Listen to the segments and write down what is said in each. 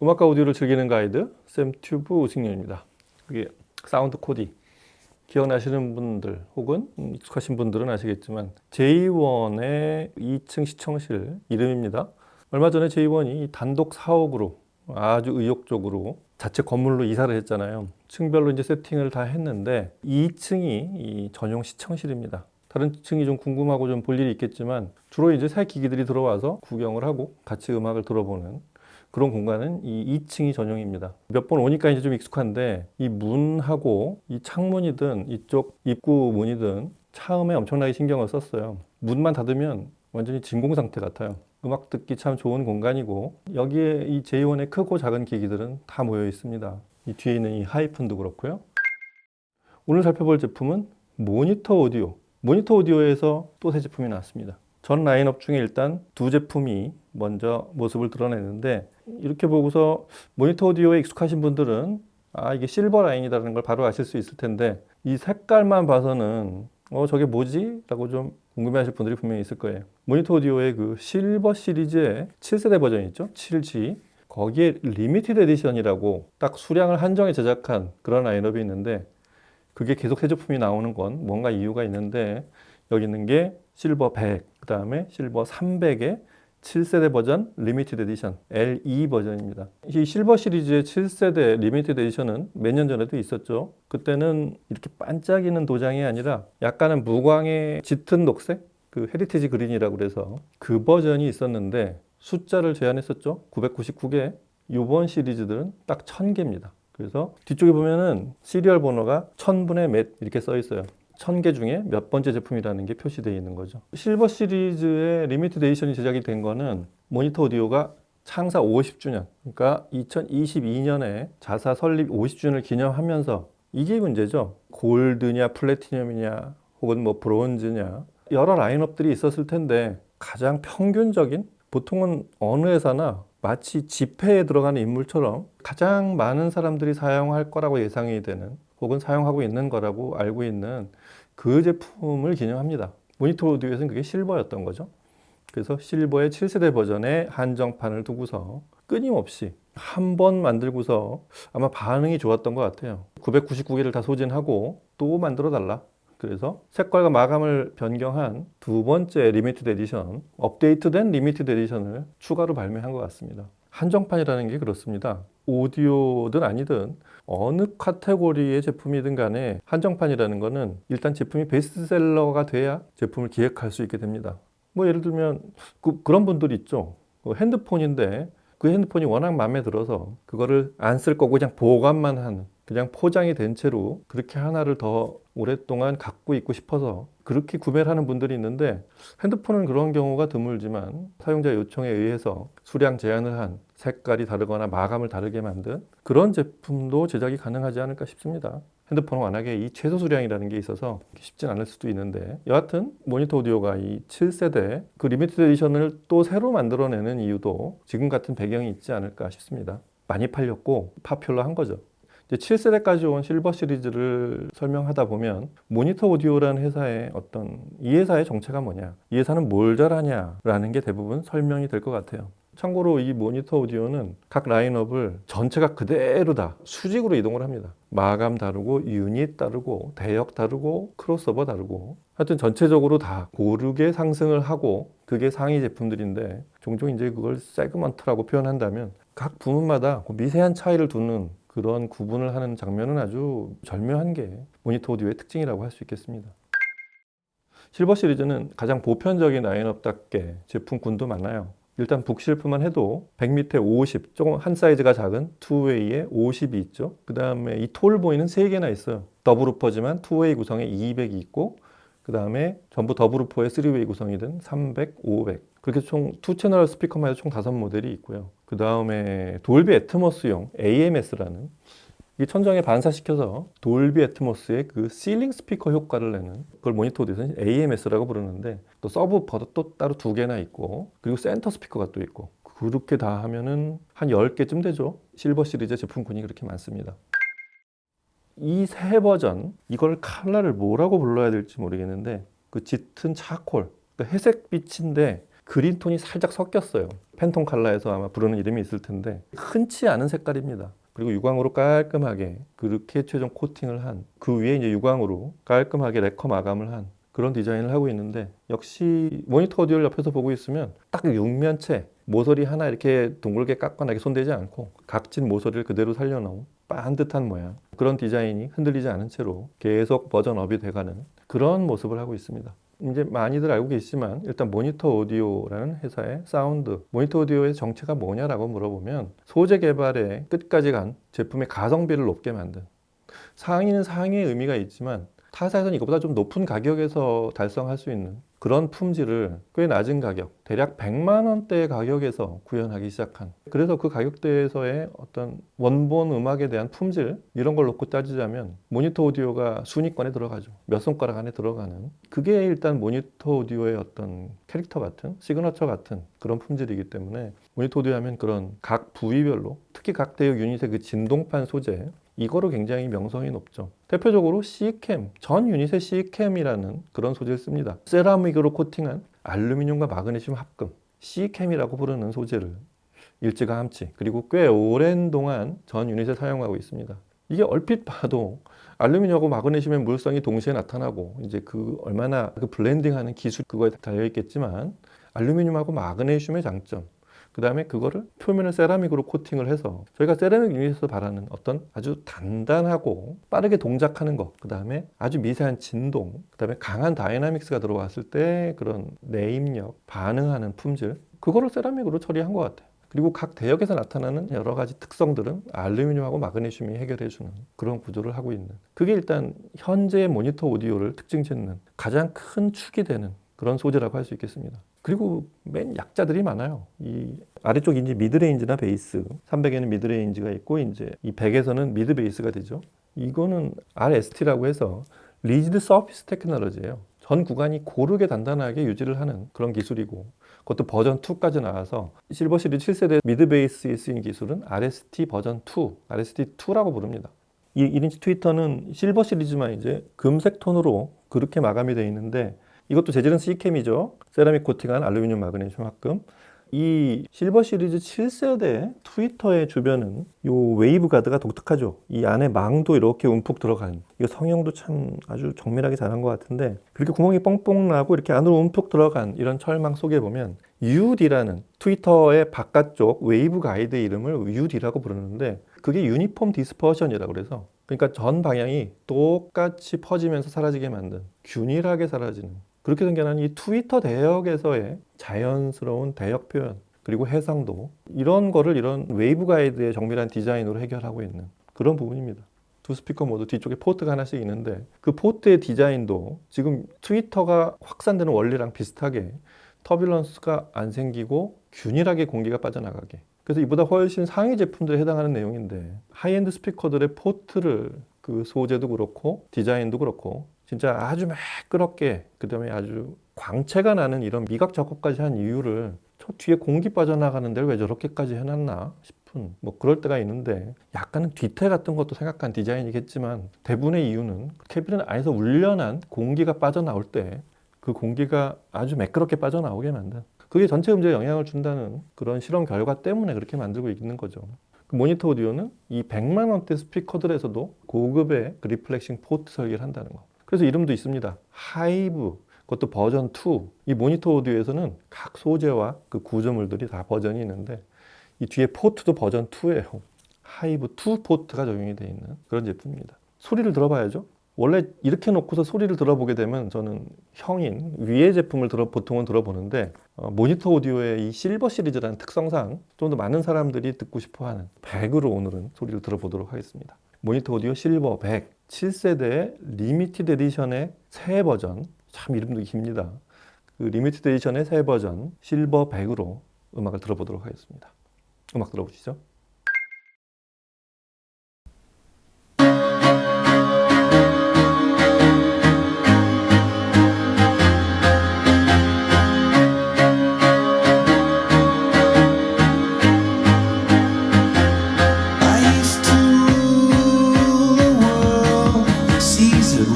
음악과 오디오를 즐기는 가이드 샘튜브 우승윤입니다. 그게 사운드 코디 기억나시는 분들 혹은 익숙하신 분들은 아시겠지만 J1의 2층 시청실 이름입니다. 얼마 전에 J1이 단독 사옥으로 아주 의욕적으로 자체 건물로 이사를 했잖아요. 층별로 이제 세팅을 다 했는데 2층이 이 전용 시청실입니다. 다른 층이 좀 궁금하고 좀 볼 일이 있겠지만 주로 이제 새 기기들이 들어와서 구경을 하고 같이 음악을 들어보는 그런 공간은 이 2층이 전용입니다. 몇 번 오니까 이제 좀 익숙한데 이 문하고 이 창문이든 이쪽 입구 문이든 처음에 엄청나게 신경을 썼어요. 문만 닫으면 완전히 진공 상태 같아요. 음악 듣기 참 좋은 공간이고 여기에 이 J1의 크고 작은 기기들은 다 모여 있습니다. 이 뒤에 있는 이 하이픈도 그렇고요. 오늘 살펴볼 제품은 모니터 오디오. 모니터 오디오에서 또 새 제품이 나왔습니다. 전 라인업 중에 일단 두 제품이 먼저 모습을 드러내는데 이렇게 보고서 모니터 오디오에 익숙하신 분들은 이게 실버 라인이라는 걸 바로 아실 수 있을 텐데 이 색깔만 봐서는 저게 뭐지? 라고 좀 궁금해 하실 분들이 분명히 있을 거예요. 모니터 오디오의 그 실버 시리즈의 7세대 버전이 있죠? 7G. 거기에 리미티드 에디션이라고 딱 수량을 한정해 제작한 그런 라인업이 있는데 그게 계속 새 제품이 나오는 건 뭔가 이유가 있는데 여기 있는 게 실버 100, 그 다음에 실버 300의 7세대 버전 리미티드 에디션 LE 버전입니다. 이 실버 시리즈의 7세대 리미티드 에디션은 몇 년 전에도 있었죠. 그때는 이렇게 반짝이는 도장이 아니라 약간은 무광의 짙은 녹색, 그 헤리티지 그린이라고 그래서 그 버전이 있었는데 숫자를 제한했었죠. 999개. 이번 시리즈들은 딱 1000개입니다. 그래서 뒤쪽에 보면은 시리얼 번호가 1000분의 몇 이렇게 써 있어요. 1000개 중에 몇 번째 제품이라는 게 표시되어 있는 거죠. 실버 시리즈의 리미티드 에디션이 제작이 된 거는 모니터 오디오가 창사 50주년, 그러니까 2022년에 자사 설립 50주년을 기념하면서 이게 문제죠. 골드냐 플래티넘이냐 혹은 뭐 브론즈냐 여러 라인업들이 있었을 텐데 가장 평균적인 보통은 어느 회사나 마치 집회에 들어가는 인물처럼 가장 많은 사람들이 사용할 거라고 예상이 되는 혹은 사용하고 있는 거라고 알고 있는 그 제품을 기념합니다. 모니터 오디오에서는 그게 실버였던 거죠. 그래서 실버의 7세대 버전의 한정판을 두고서 끊임없이 한 번 만들고서 아마 반응이 좋았던 것 같아요. 999개를 다 소진하고 또 만들어 달라. 그래서 색깔과 마감을 변경한 두 번째 리미티드 에디션, 업데이트된 리미티드 에디션을 추가로 발매한 것 같습니다. 한정판이라는 게 그렇습니다. 오디오든 아니든 어느 카테고리의 제품이든 간에 한정판이라는 거는 일단 제품이 베스트셀러가 돼야 제품을 기획할 수 있게 됩니다. 뭐 예를 들면 그런 분들이 있죠. 핸드폰인데 그 핸드폰이 워낙 마음에 들어서 그거를 안 쓸 거고 그냥 보관만 하는, 그냥 포장이 된 채로 그렇게 하나를 더 오랫동안 갖고 있고 싶어서 그렇게 구매를 하는 분들이 있는데 핸드폰은 그런 경우가 드물지만 사용자 요청에 의해서 수량 제한을 한 색깔이 다르거나 마감을 다르게 만든 그런 제품도 제작이 가능하지 않을까 싶습니다. 핸드폰은 워낙에 이 최소 수량이라는 게 있어서 쉽진 않을 수도 있는데 여하튼 모니터 오디오가 이 7세대 그 리미티드 에디션을 또 새로 만들어내는 이유도 지금 같은 배경이 있지 않을까 싶습니다. 많이 팔렸고 파퓰러한 거죠. 이제 7세대까지 온 실버 시리즈를 설명하다 보면 모니터 오디오라는 회사의 이 회사의 정체가 뭐냐, 이 회사는 뭘 잘하냐라는 게 대부분 설명이 될 것 같아요. 참고로 이 모니터 오디오는 각 라인업을 전체가 그대로 다 수직으로 이동을 합니다. 마감 다르고 유닛 다르고 대역 다르고 크로스오버 다르고 하여튼 전체적으로 다 고르게 상승을 하고 그게 상위 제품들인데 종종 이제 그걸 세그먼트라고 표현한다면 각 부문마다 미세한 차이를 두는 그런 구분을 하는 장면은 아주 절묘한 게 모니터 오디오의 특징이라고 할 수 있겠습니다. 실버 시리즈는 가장 보편적인 라인업답게 제품군도 많아요. 일단 북실프만 해도 100 밑에 50, 조금 한 사이즈가 작은 투웨이에 50이 있죠. 그 다음에 이 톨 보이는 3개나 있어요. 더블우퍼지만 투웨이 구성에 200이 있고 그 다음에 전부 더블우퍼의 3웨이 구성이 된 300, 500 그렇게 총 2채널 스피커만 해도 총 5모델이 있고요. 그 다음에 돌비 애트모스용 AMS라는 이 천정에 반사시켜서 돌비 애트모스의 그 실링 스피커 효과를 내는 그걸 모니터 오디오에서는 AMS라고 부르는데 또 서브우퍼도 또 따로 2개나 있고 그리고 센터 스피커가 또 있고 그렇게 다 하면은 한 10개쯤 되죠. 실버 시리즈 제품군이 그렇게 많습니다. 이 세 버전 이걸 컬러를 뭐라고 불러야 될지 모르겠는데 그 짙은 차콜, 그 회색 빛인데 그린톤이 살짝 섞였어요. 팬톤 컬러에서 아마 부르는 이름이 있을 텐데 흔치 않은 색깔입니다. 그리고 유광으로 깔끔하게 그렇게 최종 코팅을 한 그 위에 이제 유광으로 깔끔하게 레커 마감을 한 그런 디자인을 하고 있는데 역시 모니터 오디오를 옆에서 보고 있으면 딱 육면체 모서리 하나 이렇게 둥글게 깎거나 손대지 않고 각진 모서리를 그대로 살려놓은 반듯한 모양 그런 디자인이 흔들리지 않은 채로 계속 버전업이 돼가는 그런 모습을 하고 있습니다. 이제 많이들 알고 계시지만 일단 모니터 오디오라는 회사의 사운드 모니터 오디오의 정체가 뭐냐라고 물어보면 소재 개발에 끝까지 간 제품의 가성비를 높게 만든 상위는 상위의 의미가 있지만 타사에서는 이것보다 좀 높은 가격에서 달성할 수 있는 그런 품질을 꽤 낮은 가격, 대략 100만 원대의 가격에서 구현하기 시작한 그래서 그 가격대에서의 어떤 원본 음악에 대한 품질 이런 걸 놓고 따지자면 모니터 오디오가 순위권에 들어가죠. 몇 손가락 안에 들어가는 그게 일단 모니터 오디오의 어떤 캐릭터 같은 시그너처 같은 그런 품질이기 때문에 모니터 오디오 하면 그런 각 부위별로 특히 각 대역 유닛의 그 진동판 소재 이거로 굉장히 명성이 높죠. 대표적으로 C캠, 전 유닛의 C캠이라는 그런 소재를 씁니다. 세라믹으로 코팅한 알루미늄과 마그네슘 합금, C캠이라고 부르는 소재를 일찌감치 그리고 꽤 오랜 동안 전 유닛에 사용하고 있습니다. 이게 얼핏 봐도 알루미늄하고 마그네슘의 물성이 동시에 나타나고 이제 그 얼마나 그 블렌딩하는 기술 그거에 달려 있겠지만 알루미늄하고 마그네슘의 장점 그 다음에 그거를 표면을 세라믹으로 코팅을 해서 저희가 세라믹 유닛에서 바라는 어떤 아주 단단하고 빠르게 동작하는 것, 그 다음에 아주 미세한 진동, 그 다음에 강한 다이나믹스가 들어왔을 때 그런 내입력, 반응하는 품질, 그거를 세라믹으로 처리한 것 같아요. 그리고 각 대역에서 나타나는 여러 가지 특성들은 알루미늄하고 마그네슘이 해결해주는 그런 구조를 하고 있는 그게 일단 현재의 모니터 오디오를 특징 짓는 가장 큰 축이 되는 그런 소재라고 할 수 있겠습니다. 그리고 맨 약자들이 많아요. 이 아래쪽 이제 미드레인지나 베이스, 300에는 미드레인지가 있고 이제 이 100에서는 미드 베이스가 되죠. 이거는 RST라고 해서 리지드 서피스 테크놀로지예요. 전 구간이 고르게 단단하게 유지를 하는 그런 기술이고 그것도 버전 2까지 나와서 실버 시리즈 7세대 미드 베이스에 쓰인 기술은 RST 버전 2, RST2라고 부릅니다. 이 1인치 트위터는 실버 시리즈만 이제 금색 톤으로 그렇게 마감이 되어 있는데 이것도 재질은 C캠이죠. 세라믹 코팅한 알루미늄 마그네슘 합금. 이 실버 시리즈 7세대 트위터의 주변은 요 웨이브 가드가 독특하죠. 이 안에 망도 이렇게 움푹 들어가는. 이거 성형도 참 아주 정밀하게 잘한 것 같은데 그렇게 구멍이 뻥뻥 나고 이렇게 안으로 움푹 들어간 이런 철망 속에 보면 UD라는 트위터의 바깥쪽 웨이브 가이드의 이름을 UD라고 부르는데 그게 유니폼 디스퍼션이라고 그래서 그러니까 전 방향이 똑같이 퍼지면서 사라지게 만든 균일하게 사라지는 그렇게 생겨난 이 트위터 대역에서의 자연스러운 대역 표현 그리고 해상도 이런 거를 이런 웨이브 가이드의 정밀한 디자인으로 해결하고 있는 그런 부분입니다. 두 스피커 모두 뒤쪽에 포트가 하나씩 있는데 그 포트의 디자인도 지금 트위터가 확산되는 원리랑 비슷하게 터뷸런스가 안 생기고 균일하게 공기가 빠져나가게 그래서 이보다 훨씬 상위 제품들에 해당하는 내용인데 하이엔드 스피커들의 포트를 그 소재도 그렇고 디자인도 그렇고 진짜 아주 매끄럽게 그 다음에 아주 광채가 나는 이런 미각 작업까지 한 이유를 저 뒤에 공기 빠져나가는 데를 왜 저렇게까지 해놨나 싶은 뭐 그럴 때가 있는데 약간은 뒤태 같은 것도 생각한 디자인이겠지만 대부분의 이유는 캐비넷 안에서 울려난 공기가 빠져나올 때 그 공기가 아주 매끄럽게 빠져나오게 만든 그게 전체 음질에 영향을 준다는 그런 실험 결과 때문에 그렇게 만들고 있는 거죠. 그 모니터 오디오는 이 100만 원대 스피커들에서도 고급의 그 리플렉싱 포트 설계를 한다는 거. 그래서 이름도 있습니다. 하이브, 그것도 버전 2. 이 모니터 오디오에서는 각 소재와 그 구조물들이 다 버전이 있는데 이 뒤에 포트도 버전 2예요. 하이브 2 포트가 적용이 되어 있는 그런 제품입니다. 소리를 들어봐야죠. 원래 이렇게 놓고서 소리를 들어보게 되면 저는 형인 위의 제품을 보통은 들어보는데 모니터 오디오의 이 실버 시리즈라는 특성상 좀 더 많은 사람들이 듣고 싶어하는 100으로 오늘은 소리를 들어보도록 하겠습니다. 모니터 오디오 실버 100 7세대의 리미티드 에디션의 새 버전 참 이름도 깁니다. 그 리미티드 에디션의 새 버전 실버 100으로 음악을 들어보도록 하겠습니다. 음악 들어보시죠.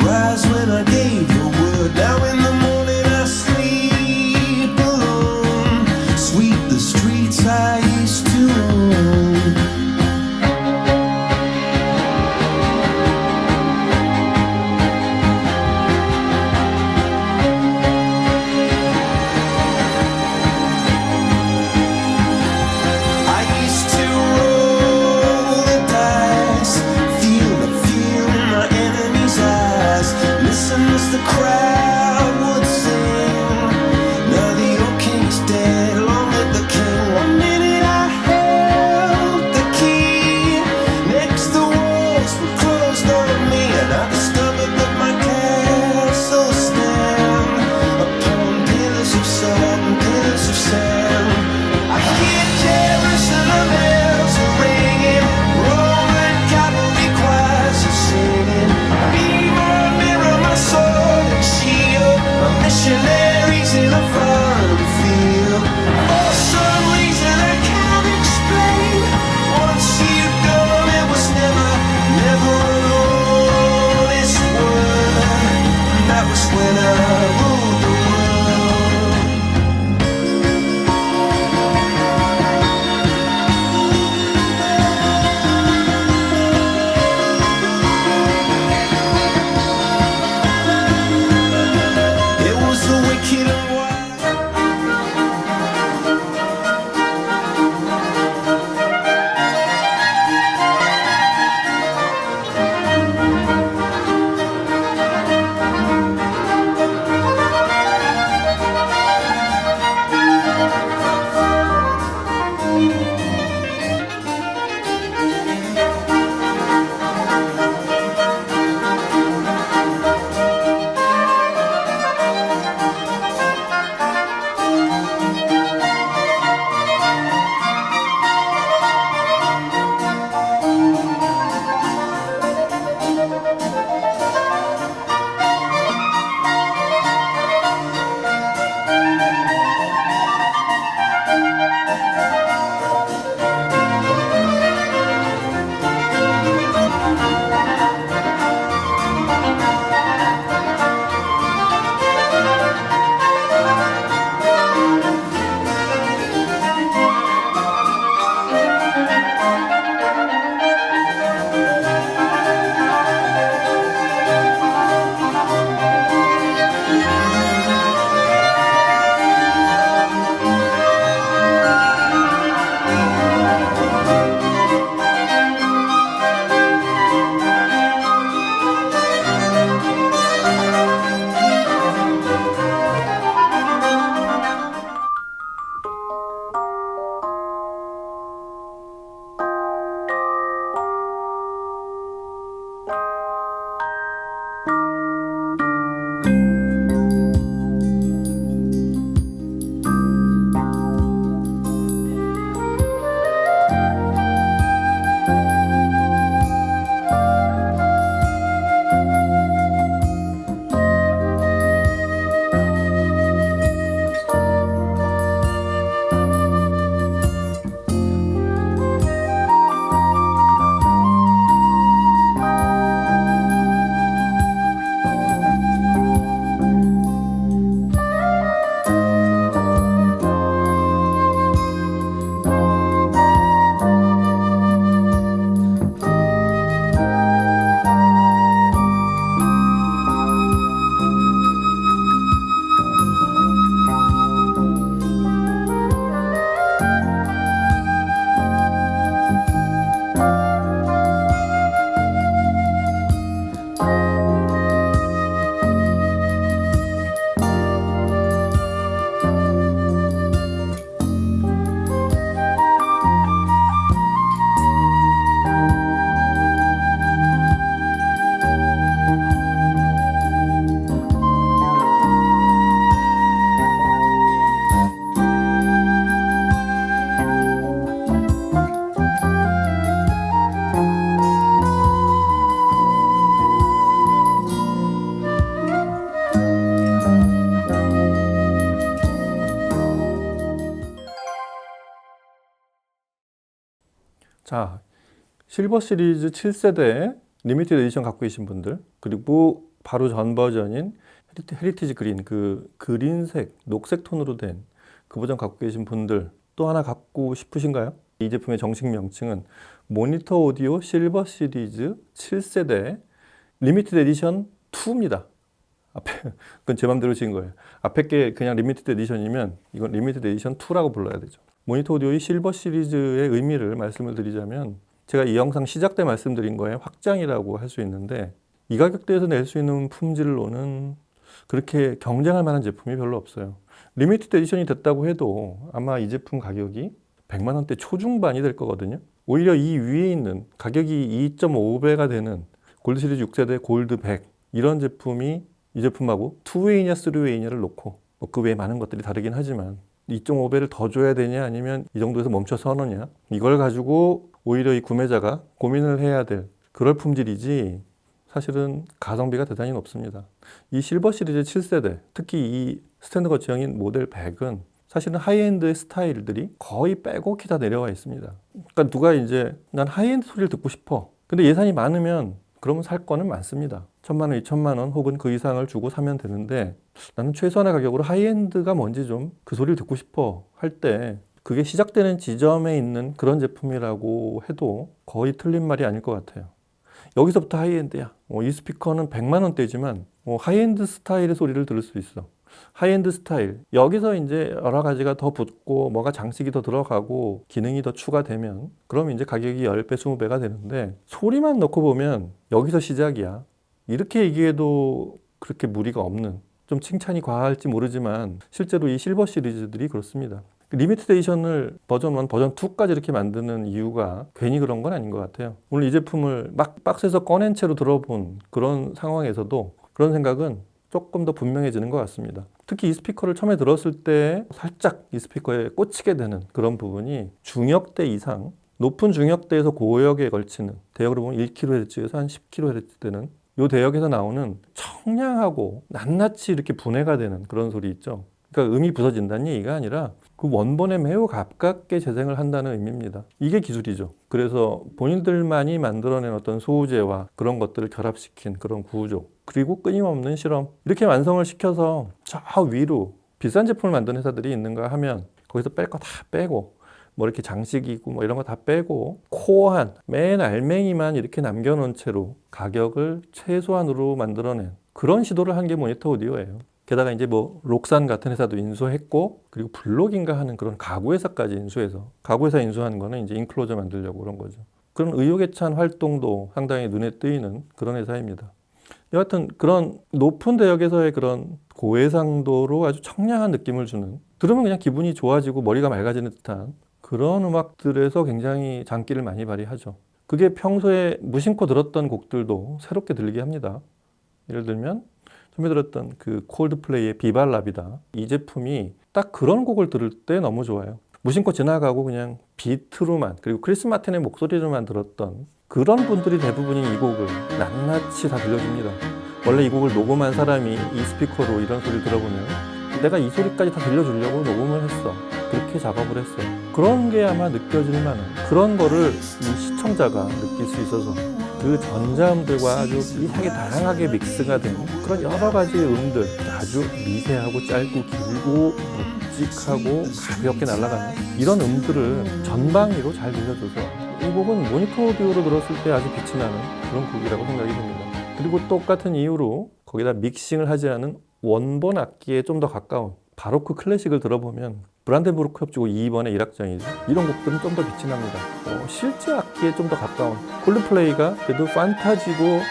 Rise when I gave the word. Now in the morning I sleep alone. crowd would sing. Now the old king's dead, long live the king. One minute I held the key, next the walls were closed on me, and I discovered that my castle stand upon pillars of salt and pillars of sand. I hear Jerusalem bells are ringing, Roman cavalry choirs are singing. Mirror, mirror, my sword and shield, my missionaries in a foreign field. For some reason I can't explain, once you've gone it was never, never an honest word. And that was when I ruled the world. It was the wicked and wild. 자, 실버 시리즈 7세대 리미티드 에디션 갖고 계신 분들, 그리고 바로 전 버전인 헤리티지 그린, 그 그린색, 녹색 톤으로 된 그 버전 갖고 계신 분들 또 하나 갖고 싶으신가요? 이 제품의 정식 명칭은 모니터 오디오 실버 시리즈 7세대 리미티드 에디션 2입니다. 앞에 그건 제 맘대로 지은 거예요. 앞에 게 그냥 리미티드 에디션이면 이건 리미티드 에디션 2라고 불러야 되죠. 모니터 오디오의 실버 시리즈의 의미를 말씀을 드리자면, 제가 이 영상 시작 때 말씀드린 거에 확장이라고 할 수 있는데, 이 가격대에서 낼 수 있는 품질로는 그렇게 경쟁할 만한 제품이 별로 없어요. 리미티드 에디션이 됐다고 해도 아마 이 제품 가격이 100만 원대 초중반이 될 거거든요. 오히려 이 위에 있는 가격이 2.5배가 되는 골드 시리즈 6세대 골드 100 이런 제품이 이 제품하고 2웨이냐 3웨이냐를 놓고 뭐 그 외에 많은 것들이 다르긴 하지만 2.5배를 더 줘야 되냐 아니면 이 정도에서 멈춰서 하느냐 이걸 가지고 오히려 이 구매자가 고민을 해야 될 그럴 품질이지 사실은 가성비가 대단히 높습니다. 이 실버 시리즈 7세대 특히 이 스탠드 거치형인 모델 100은 사실은 하이엔드의 스타일들이 거의 빼곡히 다 내려와 있습니다. 그러니까 누가 이제 난 하이엔드 소리를 듣고 싶어. 근데 예산이 많으면 그러면 살 거는 많습니다. 1,000만 원, 2,000만 원 혹은 그 이상을 주고 사면 되는데 나는 최소한의 가격으로 하이엔드가 뭔지 좀 그 소리를 듣고 싶어 할 때 그게 시작되는 지점에 있는 그런 제품이라고 해도 거의 틀린 말이 아닐 것 같아요. 여기서부터 하이엔드야. 이 스피커는 100만 원대지만 하이엔드 스타일의 소리를 들을 수 있어. 하이엔드 스타일. 여기서 이제 여러 가지가 더 붙고 뭐가 장식이 더 들어가고 기능이 더 추가되면 그럼 이제 가격이 10배, 20배가 되는데 소리만 넣고 보면 여기서 시작이야. 이렇게 얘기해도 그렇게 무리가 없는 좀 칭찬이 과할지 모르지만 실제로 이 실버 시리즈들이 그렇습니다. 리미티드 에디션을 버전 1, 버전 2까지 이렇게 만드는 이유가 괜히 그런 건 아닌 것 같아요. 오늘 이 제품을 막 박스에서 꺼낸 채로 들어본 그런 상황에서도 그런 생각은 조금 더 분명해지는 것 같습니다. 특히 이 스피커를 처음에 들었을 때 살짝 이 스피커에 꽂히게 되는 그런 부분이 중역대 이상, 높은 중역대에서 고역에 걸치는 대역으로 보면 1kHz에서 한 10kHz 되는 이 대역에서 나오는 청량하고 낱낱이 이렇게 분해가 되는 그런 소리 있죠. 그러니까 음이 부서진다는 얘기가 아니라 그 원본에 매우 가깝게 재생을 한다는 의미입니다. 이게 기술이죠. 그래서 본인들만이 만들어낸 어떤 소재와 그런 것들을 결합시킨 그런 구조 그리고 끊임없는 실험 이렇게 완성을 시켜서 저 위로 비싼 제품을 만드는 회사들이 있는가 하면 거기서 뺄 거 다 빼고 뭐 이렇게 장식이고 뭐 이런 거 다 빼고 코어한 맨 알맹이만 이렇게 남겨놓은 채로 가격을 최소한으로 만들어낸 그런 시도를 한 게 모니터 오디오예요. 게다가 이제 뭐 록산 같은 회사도 인수했고 그리고 블록인가 하는 그런 가구 회사까지 인수해서 가구 회사 인수하는 거는 이제 인클로저 만들려고 그런 거죠. 그런 의욕에 찬 활동도 상당히 눈에 띄는 그런 회사입니다. 여하튼 그런 높은 대역에서의 그런 고해상도로 아주 청량한 느낌을 주는 들으면 그냥 기분이 좋아지고 머리가 맑아지는 듯한 그런 음악들에서 굉장히 장기를 많이 발휘하죠. 그게 평소에 무심코 들었던 곡들도 새롭게 들리게 합니다. 예를 들면 처음에 들었던 그 콜드플레이의 비발라비다 이 제품이 딱 그런 곡을 들을 때 너무 좋아요. 무심코 지나가고 그냥 비트로만 그리고 크리스 마틴의 목소리로만 들었던 그런 분들이 대부분이 이 곡을 낱낱이 다 들려줍니다. 원래 이 곡을 녹음한 사람이 이 스피커로 이런 소리를 들어보면 내가 이 소리까지 다 들려주려고 녹음을 했어. 그렇게 작업을 했어. 그런 게 아마 느껴질 만한 그런 거를 이 시청자가 느낄 수 있어서 그 전자음들과 아주 미세하게 다양하게 믹스가 된 그런 여러 가지의 음들 아주 미세하고 짧고 길고 묵직하고 가볍게 날아가는 이런 음들을 전방위로 잘 들려줘서 이 곡은 모니터 오디오로 들었을 때 아주 빛이 나는 그런 곡이라고 생각이 듭니다. 그리고 똑같은 이유로 거기다 믹싱을 하지 않은 원본 악기에 좀 더 가까운 바로크 클래식을 들어보면 브란덴부르크 협주곡 2번의 1악장이죠. 이런 곡들은 좀 더 빛이 납니다. 실제 악기에 좀 더 가까운 콜드플레이가 그래도 판타지고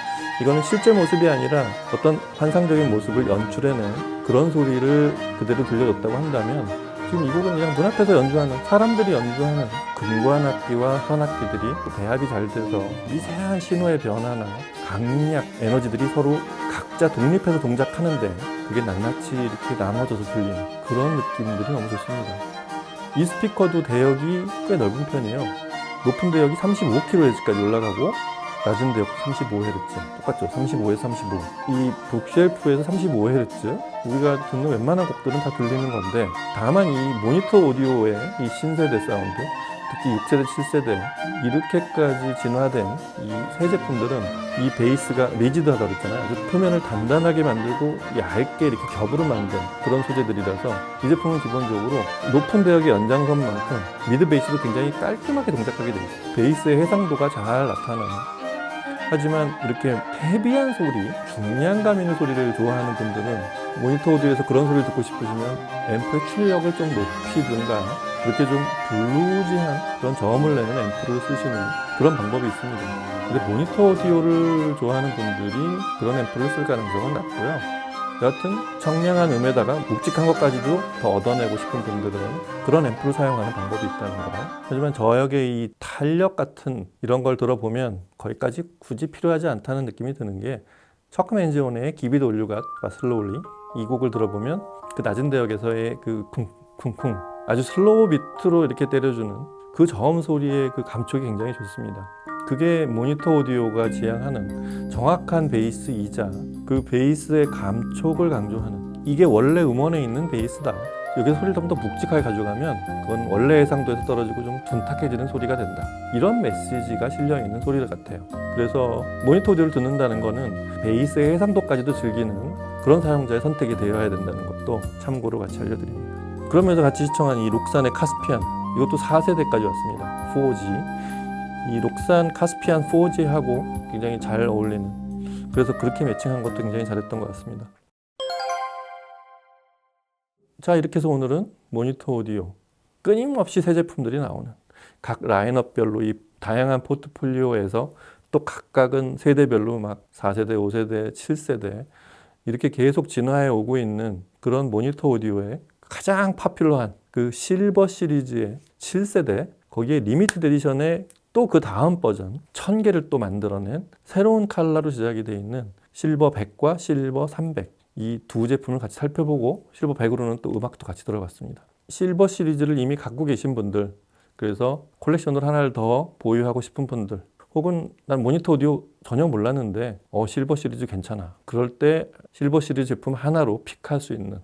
이거는 실제 모습이 아니라 어떤 환상적인 모습을 연출해낸 그런 소리를 그대로 들려줬다고 한다면 지금 이 곡은 그냥 눈앞에서 연주하는 사람들이 연주하는 금관 악기와 현악기들이 배합이 잘 돼서 미세한 신호의 변화나 강약 에너지들이 서로 각자 독립해서 동작하는데 그게 낱낱이 이렇게 나눠져서 들리는 그런 느낌들이 너무 좋습니다. 이 스피커도 대역이 꽤 넓은 편이에요. 높은 대역이 35kHz까지 올라가고 낮은 대역도 35Hz 똑같죠. 35에서 35. 이 북쉘프에서 35Hz 우리가 듣는 웬만한 곡들은 다 들리는 건데 다만 이 모니터 오디오의 이 신세대 사운드 특히 6세대, 7세대 이렇게까지 진화된 이 새 제품들은 이 베이스가 리지드하다고 했잖아요. 아주 표면을 단단하게 만들고 얇게 이렇게 겹으로 만든 그런 소재들이라서 이 제품은 기본적으로 높은 대역의 연장선만큼 미드 베이스도 굉장히 깔끔하게 동작하게 되어 있어요. 베이스의 해상도가 잘 나타나는 하지만 이렇게 헤비한 소리, 중량감 있는 소리를 좋아하는 분들은 모니터 오디오에서 그런 소리를 듣고 싶으시면 앰프의 출력을 좀 높이든가 그렇게 좀 블루지한 그런 저음을 내는 앰프를 쓰시는 그런 방법이 있습니다. 근데 모니터 오디오를 좋아하는 분들이 그런 앰프를 쓸 가능성은 낮고요. 여하튼 청량한 음에다가 묵직한 것까지도 더 얻어내고 싶은 분들은 그런 앰프를 사용하는 방법이 있다는 거. 하지만 저역의 이 탄력 같은 이런 걸 들어보면 거기까지 굳이 필요하지 않다는 느낌이 드는 게 척맨지온의 Give It All You Got Slowly 이 곡을 들어보면 그 낮은 대역에서의 그 쿵쿵쿵 아주 슬로우 비트로 이렇게 때려주는 그 저음 소리의 그 감촉이 굉장히 좋습니다. 그게 모니터 오디오가 지향하는 정확한 베이스이자 그 베이스의 감촉을 강조하는 이게 원래 음원에 있는 베이스다. 여기서 소리를 좀 더 묵직하게 가져가면 그건 원래 해상도에서 떨어지고 좀 둔탁해지는 소리가 된다. 이런 메시지가 실려있는 소리들 같아요. 그래서 모니터 오디오를 듣는다는 거는 베이스의 해상도까지도 즐기는 그런 사용자의 선택이 되어야 된다는 것도 참고로 같이 알려드립니다. 그러면서 같이 시청한 이 록산의 카스피안 이것도 4세대까지 왔습니다. 4G 이 록산 카스피안 4G하고 굉장히 잘 어울리는 그래서 그렇게 매칭한 것도 굉장히 잘했던 것 같습니다. 자 이렇게 해서 오늘은 모니터 오디오 끊임없이 새 제품들이 나오는 각 라인업별로 이 다양한 포트폴리오에서 또 각각은 세대별로 막 4세대, 5세대, 7세대 이렇게 계속 진화해 오고 있는 그런 모니터 오디오의 가장 파퓰러한 그 실버 시리즈의 7세대 거기에 리미티드 에디션의 또 그 다음 버전 1000개를 또 만들어낸 새로운 컬러로 제작이 되어 있는 실버 100과 실버 300 이 두 제품을 같이 살펴보고 실버 100으로는 또 음악도 같이 들어봤습니다. 실버 시리즈를 이미 갖고 계신 분들 그래서 컬렉션으로 하나를 더 보유하고 싶은 분들 혹은 난 모니터 오디오 전혀 몰랐는데 실버 시리즈 괜찮아. 그럴 때 실버 시리즈 제품 하나로 픽할 수 있는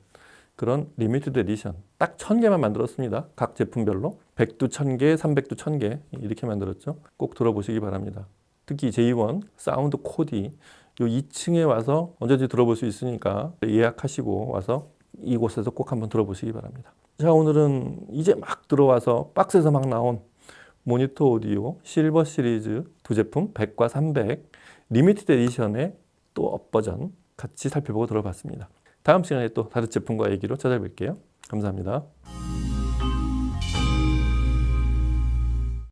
그런 리미티드 에디션 딱 1000개만 만들었습니다. 각 제품별로 100도 1000개, 300도 1000개 이렇게 만들었죠. 꼭 들어보시기 바랍니다. 특히 J1 사운드 코디 요 2층에 와서 언제든지 들어볼 수 있으니까 예약하시고 와서 이곳에서 꼭 한번 들어보시기 바랍니다. 자 오늘은 이제 막 들어와서 박스에서 막 나온 모니터 오디오 실버 시리즈 두 제품 100과 300 리미티드 에디션의 또 업버전 같이 살펴보고 들어봤습니다. 다음 시간에 또 다른 제품과 얘기로 찾아뵐게요. 감사합니다.